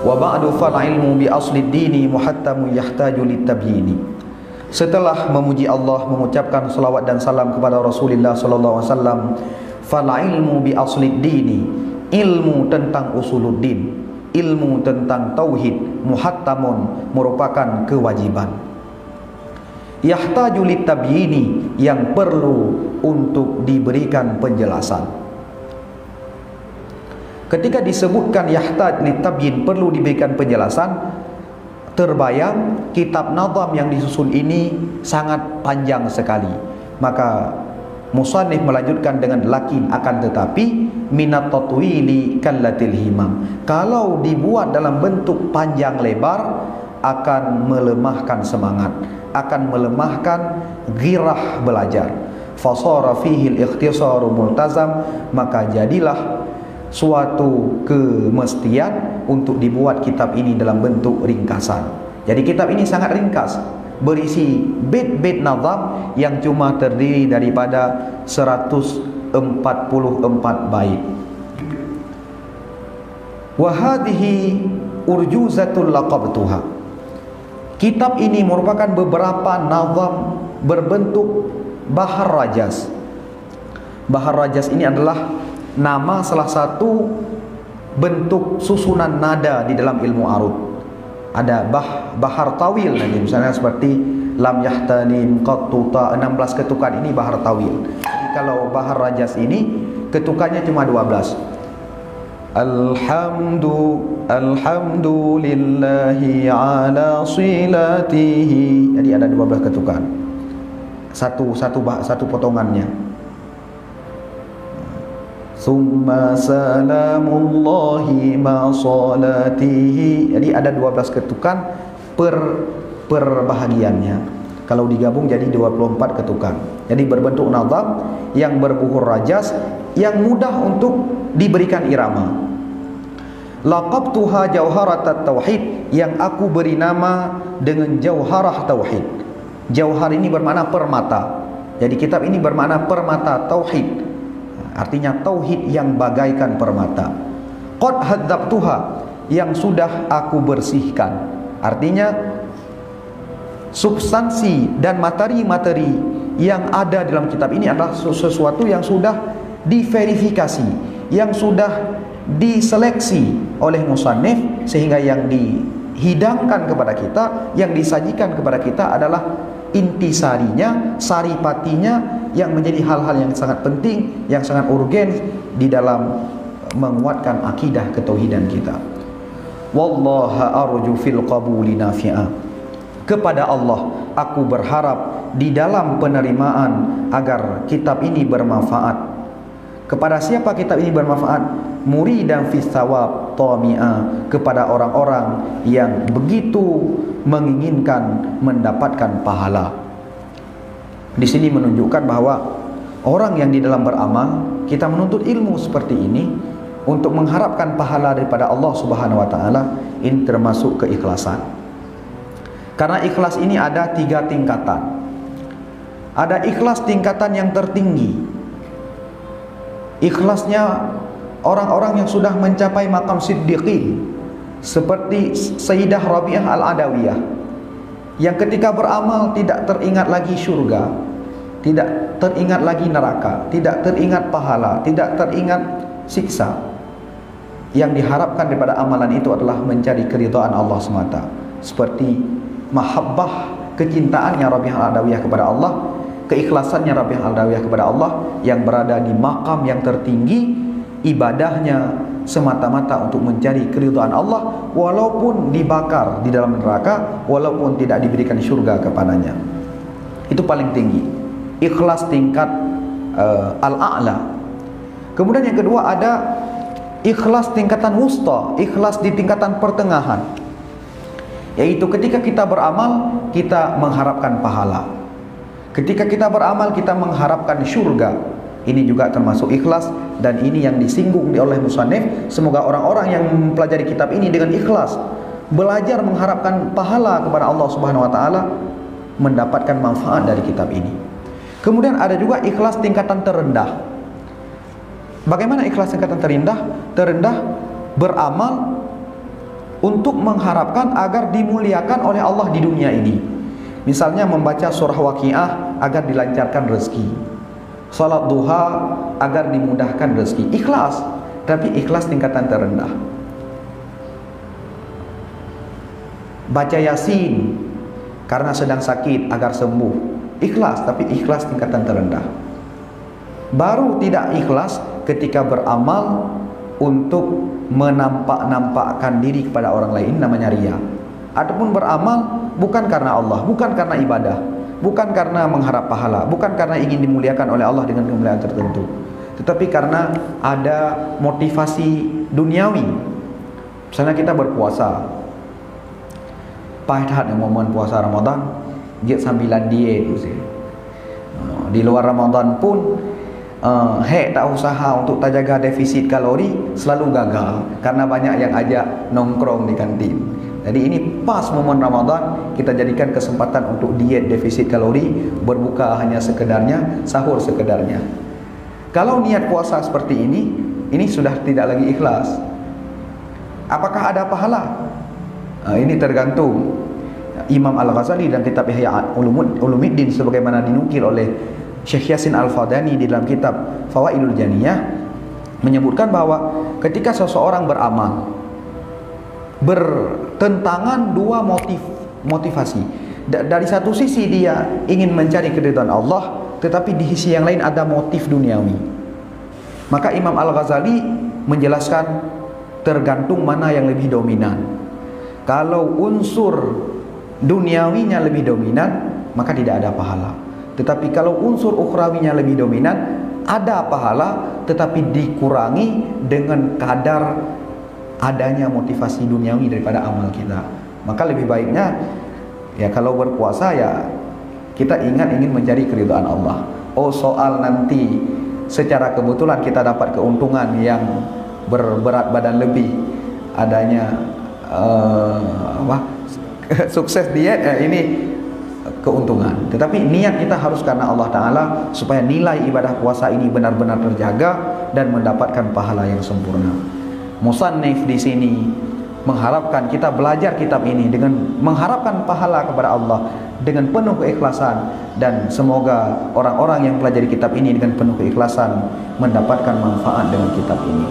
Wa ba'du fal ilmu bi asli dini muhattamu yahtaju litabyini. Setelah memuji Allah, mengucapkan salawat dan salam kepada Rasulullah sallallahu alaihi wasallam, fal ilmu bi asli dini, ilmu tentang usuluddin, ilmu tentang tauhid, muhattamun, merupakan kewajiban. Yahtaju litabyini, yang perlu untuk diberikan penjelasan. Ketika disebutkan yahtaj litabyin, perlu diberikan penjelasan, terbayang kitab nazam yang disusun ini sangat panjang sekali. Maka musannif melanjutkan dengan lakin, akan tetapi minat tatwili kallatil himam, kalau dibuat dalam bentuk panjang lebar akan melemahkan semangat, akan melemahkan ghirah belajar. Fasara fihi al-ikhtisaru multazam, maka jadilah suatu kemestian untuk dibuat kitab ini dalam bentuk ringkasan. Jadi kitab ini sangat ringkas, berisi bait-bait nazam yang cuma terdiri daripada 144 bait. Wa hadhihi urjuzatul laqabtuha. Kitab ini merupakan beberapa nazam berbentuk bahar rajas. Bahar rajas ini adalah nama salah satu bentuk susunan nada di dalam ilmu arud. Ada bahar tawil nanti, misalnya seperti lam yahtanim qattuta, 16 ketukan ini bahar tawil. Jadi kalau bahar rajas ini ketukannya cuma 12. Alhamdulillahi ala silatihi. Jadi ada 12 ketukan. Satu potongannya. Summa salamullahi ma salatihi. Jadi ada 12 ketukan per bahagiannya. Kalau digabung jadi 24 ketukan. Jadi berbentuk nazam yang berbuhur rajas, yang mudah untuk diberikan irama. Laqabtuha jauharat tauhid, yang aku beri nama dengan jauharah tauhid. Jauhar ini bermakna permata. Jadi kitab ini bermakna permata tauhid. Artinya tauhid yang bagaikan permata. Qad hadzabtuha, yang sudah aku bersihkan. Artinya substansi dan materi-materi yang ada dalam kitab ini adalah sesuatu yang sudah diverifikasi, yang sudah diseleksi oleh musannif, sehingga yang dihidangkan kepada kita, yang disajikan kepada kita adalah intisarinya, saripatinya, yang menjadi hal-hal yang sangat penting, yang sangat urgen di dalam menguatkan akidah ketauhidan kita. Wallaha arju fil qabuli nafi'a. Kepada Allah aku berharap di dalam penerimaan agar kitab ini bermanfaat. Kepada siapa kitab ini bermanfaat? Muridan fis thawab tami'a, kepada orang-orang yang begitu menginginkan mendapatkan pahala. Di sini menunjukkan bahwa orang yang di dalam beramal, kita menuntut ilmu seperti ini untuk mengharapkan pahala daripada Allah Subhanahu wa taala, ini termasuk keikhlasan. Karena ikhlas ini ada 3 tingkatan. Ada ikhlas tingkatan yang tertinggi. Ikhlasnya orang-orang yang sudah mencapai maqam siddiqin, seperti Sayyidah Rabi'ah Al-Adawiyah, yang ketika beramal tidak teringat lagi syurga, tidak teringat lagi neraka, tidak teringat pahala, tidak teringat siksa. Yang diharapkan daripada amalan itu adalah mencari keridhaan Allah semata. Seperti mahabbah, kecintaannya Rabi'ah Al-Adawiyah kepada Allah, keikhlasannya Rabi'ah Al-Adawiyah kepada Allah, yang berada di makam yang tertinggi, ibadahnya semata-mata untuk mencari keridhaan Allah, walaupun dibakar di dalam neraka, walaupun tidak diberikan syurga kepadanya. Itu paling tinggi, ikhlas tingkat al-a'la. Kemudian yang kedua ada ikhlas tingkatan wusta, ikhlas di tingkatan pertengahan, yaitu ketika kita beramal kita mengharapkan pahala, ketika kita beramal kita mengharapkan syurga. Ini juga termasuk ikhlas, dan ini yang disinggung oleh musannif. Semoga orang-orang yang mempelajari kitab ini dengan ikhlas belajar mengharapkan pahala kepada Allah Subhanahu wa taala, mendapatkan manfaat dari kitab ini. Kemudian ada juga ikhlas tingkatan terendah. Bagaimana ikhlas tingkatan terendah? Terendah beramal untuk mengharapkan agar dimuliakan oleh Allah di dunia ini. Misalnya membaca surah Waqiah agar dilancarkan rezeki, salat duha agar dimudahkan rezeki. Ikhlas, tapi ikhlas tingkatan terendah. Baca Yasin karena sedang sakit agar sembuh. Ikhlas, tapi ikhlas tingkatan terendah. Baru tidak ikhlas ketika beramal untuk menampak-nampakkan diri kepada orang lain, namanya riya. Ataupun beramal bukan karena Allah, bukan karena ibadah, bukan karena mengharap pahala, bukan karena ingin dimuliakan oleh Allah dengan kemuliaan tertentu, tetapi karena ada motivasi duniawi. Misalnya kita berpuasa, pahit yang momen puasa Ramadan, dia sambilan diet. Di luar Ramadan pun tak usaha untuk tak jaga defisit kalori, selalu gagal karena banyak yang ajak nongkrong di kantin. Jadi ini pas momen Ramadan, kita jadikan kesempatan untuk diet defisit kalori, berbuka hanya sekedarnya, sahur sekedarnya. Kalau niat puasa seperti ini sudah tidak lagi ikhlas. Apakah ada pahala? Ini tergantung. Imam Al-Ghazali dalam kitab Ihya Ulumuddin sebagaimana dinukil oleh Syekh Yasin Al-Fadani di dalam kitab Fawaidul Janiyah menyebutkan bahwa ketika seseorang beramal bertentangan dua motivasi. Dari satu sisi dia ingin mencari keridhaan Allah, tetapi di sisi yang lain ada motif duniawi. Maka Imam Al-Ghazali menjelaskan tergantung mana yang lebih dominan. Kalau unsur duniawinya lebih dominan, maka tidak ada pahala. Tetapi kalau unsur ukhrawinya lebih dominan, ada pahala, tetapi dikurangi dengan kadar adanya motivasi duniawi daripada amal kita. Maka lebih baiknya ya kalau berpuasa ya kita ingin mencari keridhaan Allah. Oh, soal nanti secara kebetulan kita dapat keuntungan yang berberat badan lebih, adanya sukses diet, ini keuntungan. Tetapi niat kita harus karena Allah Ta'ala, supaya nilai ibadah puasa ini benar-benar terjaga dan mendapatkan pahala yang sempurna. Musannif di sini mengharapkan kita belajar kitab ini dengan mengharapkan pahala kepada Allah dengan penuh keikhlasan, dan semoga orang-orang yang pelajari kitab ini dengan penuh keikhlasan mendapatkan manfaat dengan kitab ini.